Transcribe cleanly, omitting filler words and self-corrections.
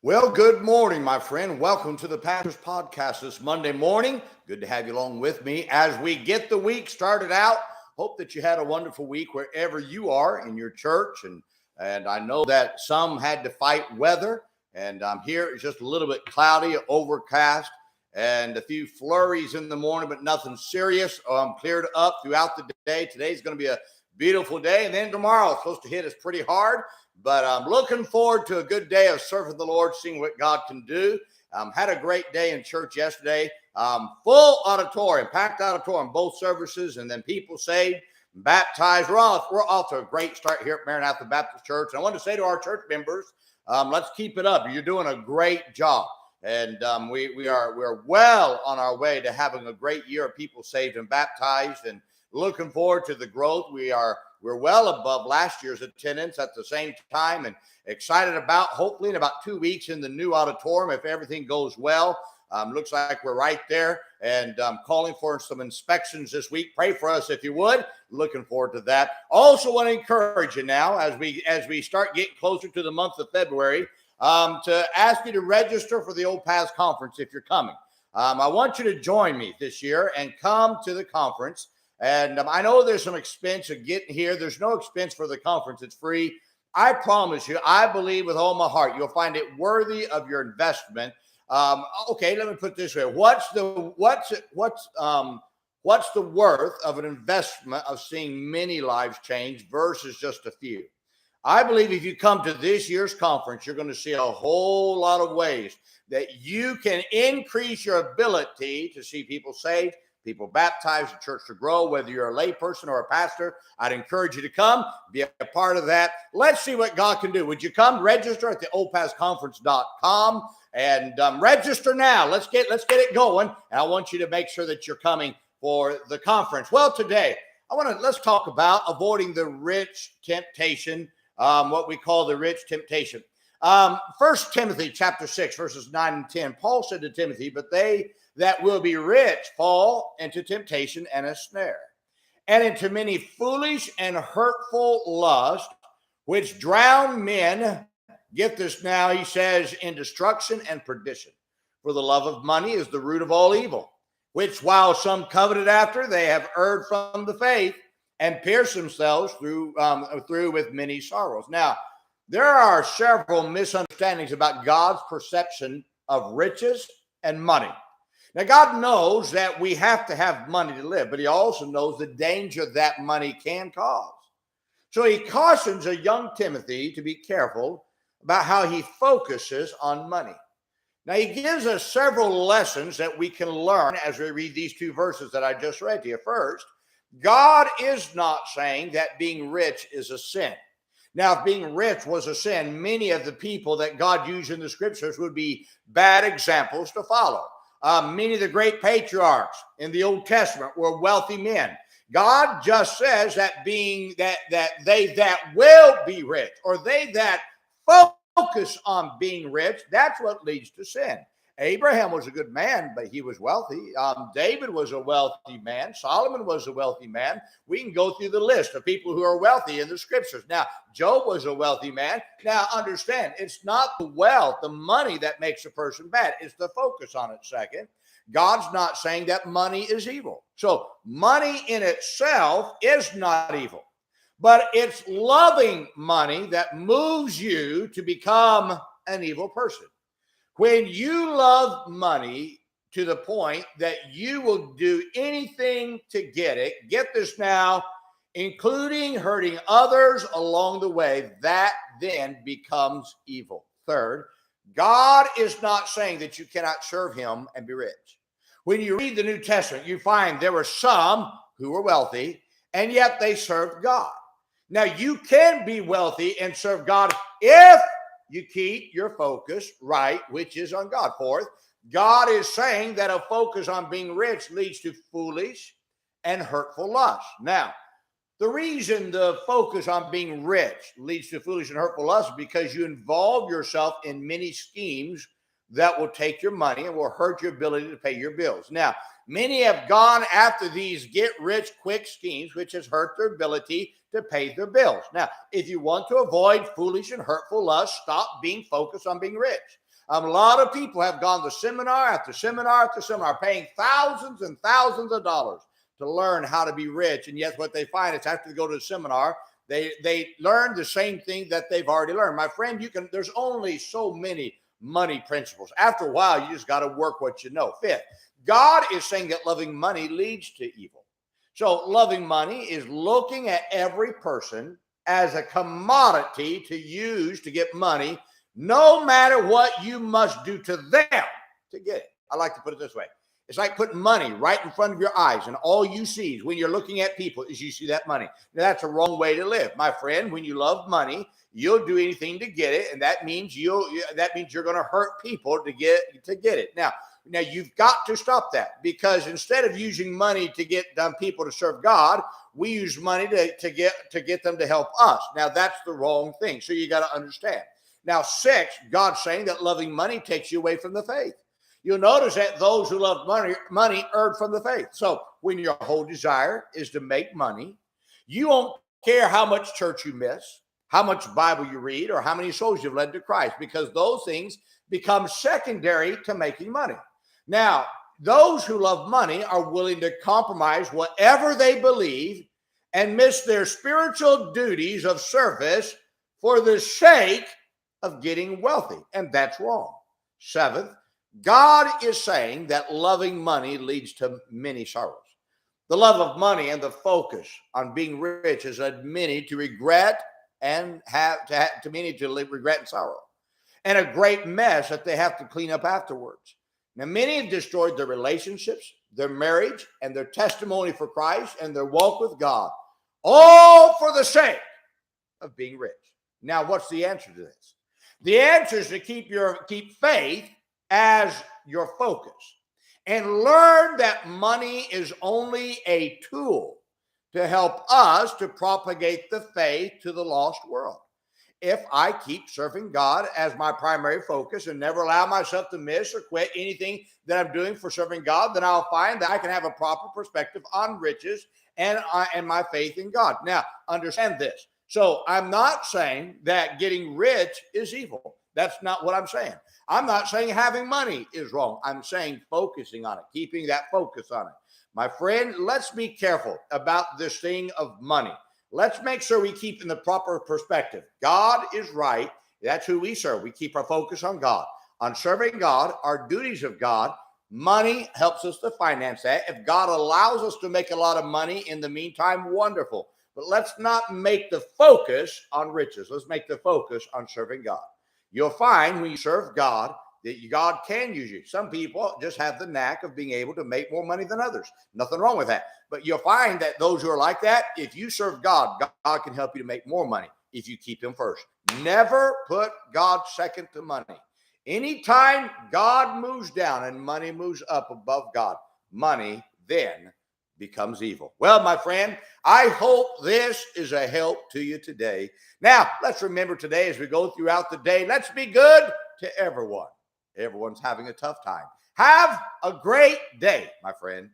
Well, good morning, my friend. Welcome to the Pastor's Podcast this Monday morning. Good to have you along with me as we get the week started out. Hope that you had a wonderful week wherever you are in your church. And I know that some had to fight weather, and here it's just a little bit cloudy, overcast, and a few flurries in the morning, but nothing serious. Cleared up throughout the day. Today's going to be a beautiful day, and then tomorrow it's supposed to hit us pretty hard. But I'm looking forward to a good day of serving the Lord, seeing what God can do. Had a great day in church yesterday. Full auditorium, packed auditorium, both services, and then people saved, baptized. We're off to a great start here at Maranatha Baptist Church. And I want to say to our church members, let's keep it up. You're doing a great job. And we're well on our way to having a great year of people saved and baptized, and looking forward to the growth. We're well above last year's attendance at the same time, and excited about hopefully in about 2 weeks in the new auditorium, if everything goes well. Looks like we're right there, and calling for some inspections this week. Pray for us if you would. Looking forward to that. Also want to encourage you now as we start getting closer to the month of February, to ask you to register for the Old Paths Conference if you're coming. I want you to join me this year and come to the conference. And I know there's some expense of getting here. There's no expense for the conference. It's free. I promise you, I believe with all my heart, you'll find it worthy of your investment. Okay, let me put it this way. What's the worth of an investment of seeing many lives change versus just a few? I believe if you come to this year's conference, you're going to see a whole lot of ways that you can increase your ability to see people saved, people baptized, the church to grow. Whether you're a lay person or a pastor, I'd encourage you to come, be a part of that. Let's see what God can do. Would you come? Register at the oldpathsconference.com and register now. Let's get it going. And I want you to make sure that you're coming for the conference. Well, today let's talk about avoiding the rich temptation, what we call the rich temptation. 1 Timothy chapter 6, verses 9 and 10. Paul said to Timothy, "But they that will be rich fall into temptation and a snare, and into many foolish and hurtful lusts, which drown men," get this now, he says, "in destruction and perdition. For the love of money is the root of all evil, which while some coveted after, they have erred from the faith and pierced themselves through with many sorrows." Now, there are several misunderstandings about God's perception of riches and money. Now, God knows that we have to have money to live, but he also knows the danger that money can cause. So he cautions a young Timothy to be careful about how he focuses on money. Now, he gives us several lessons that we can learn as we read these two verses that I just read to you. First, God is not saying that being rich is a sin. Now, if being rich was a sin, many of the people that God used in the scriptures would be bad examples to follow. Many of the great patriarchs in the Old Testament were wealthy men. God just says that being that they that will be rich, or they that focus on being rich, that's what leads to sin. Abraham was a good man, but he was wealthy. David was a wealthy man. Solomon was a wealthy man. We can go through the list of people who are wealthy in the scriptures. Now, Job was a wealthy man. Now, understand, it's not the wealth, the money that makes a person bad. It's the focus on it. Second, God's not saying that money is evil. So money in itself is not evil, but it's loving money that moves you to become an evil person. When you love money to the point that you will do anything to get it, get this now, including hurting others along the way, that then becomes evil. Third, God is not saying that you cannot serve him and be rich. When you read the New Testament, you find there were some who were wealthy, and yet they served God. Now, you can be wealthy and serve God if you keep your focus right, which is on God. Fourth, God is saying that a focus on being rich leads to foolish and hurtful lust. Now, the reason the focus on being rich leads to foolish and hurtful lust is because you involve yourself in many schemes that will take your money and will hurt your ability to pay your bills. Now, many have gone after these get-rich-quick schemes, which has hurt their ability to pay their bills. Now, if you want to avoid foolish and hurtful lust, stop being focused on being rich. A lot of people have gone to seminar after seminar after seminar, paying thousands and thousands of dollars to learn how to be rich. And yet what they find is after they go to the seminar, they learn the same thing that they've already learned. My friend, there's only so many money principles. After a while, you just got to work what you know. Fifth, God is saying that loving money leads to evil. So loving money is looking at every person as a commodity to use to get money, no matter what you must do to them to get it. I like to put it this way. It's like putting money right in front of your eyes, and all you see is when you're looking at people is you see that money. Now, that's a wrong way to live. My friend, when you love money, you'll do anything to get it, and that means you're going to hurt people to get it. Now you've got to stop that, because instead of using money to get people to serve God, we use money to get them to help us. Now that's the wrong thing. So you got to understand. Now, 6, God's saying that loving money takes you away from the faith. You'll notice that those who love money erred from the faith. So when your whole desire is to make money, you won't care how much church you miss, how much Bible you read, or how many souls you've led to Christ, because those things become secondary to making money. Now, those who love money are willing to compromise whatever they believe and miss their spiritual duties of service for the sake of getting wealthy. And that's wrong. 7th, God is saying that loving money leads to many sorrows. The love of money and the focus on being rich has led many to regret and regret and sorrow, and a great mess that they have to clean up afterwards. Now, many have destroyed their relationships, their marriage, and their testimony for Christ and their walk with God, all for the sake of being rich. Now, what's the answer to this? The answer is to keep faith as your focus and learn that money is only a tool to help us to propagate the faith to the lost world. If I keep serving God as my primary focus and never allow myself to miss or quit anything that I'm doing for serving God, then I'll find that I can have a proper perspective on riches and my faith in God. Now, understand this. So I'm not saying that getting rich is evil. That's not what I'm saying. I'm not saying having money is wrong. I'm saying focusing on it, keeping that focus on it. My friend, let's be careful about this thing of money. Let's make sure we keep in the proper perspective. God is right. That's who we serve. We keep our focus on God, on serving God, our duties of God. Money helps us to finance that. If God allows us to make a lot of money in the meantime, wonderful. But let's not make the focus on riches. Let's make the focus on serving God. You'll find when you serve God that God can use you. Some people just have the knack of being able to make more money than others. Nothing wrong with that. But you'll find that those who are like that, if you serve God, God can help you to make more money if you keep him first. Never put God second to money. Anytime God moves down and money moves up above God, money then becomes evil. Well, my friend, I hope this is a help to you today. Now, let's remember today as we go throughout the day, let's be good to everyone. Everyone's having a tough time. Have a great day, my friend.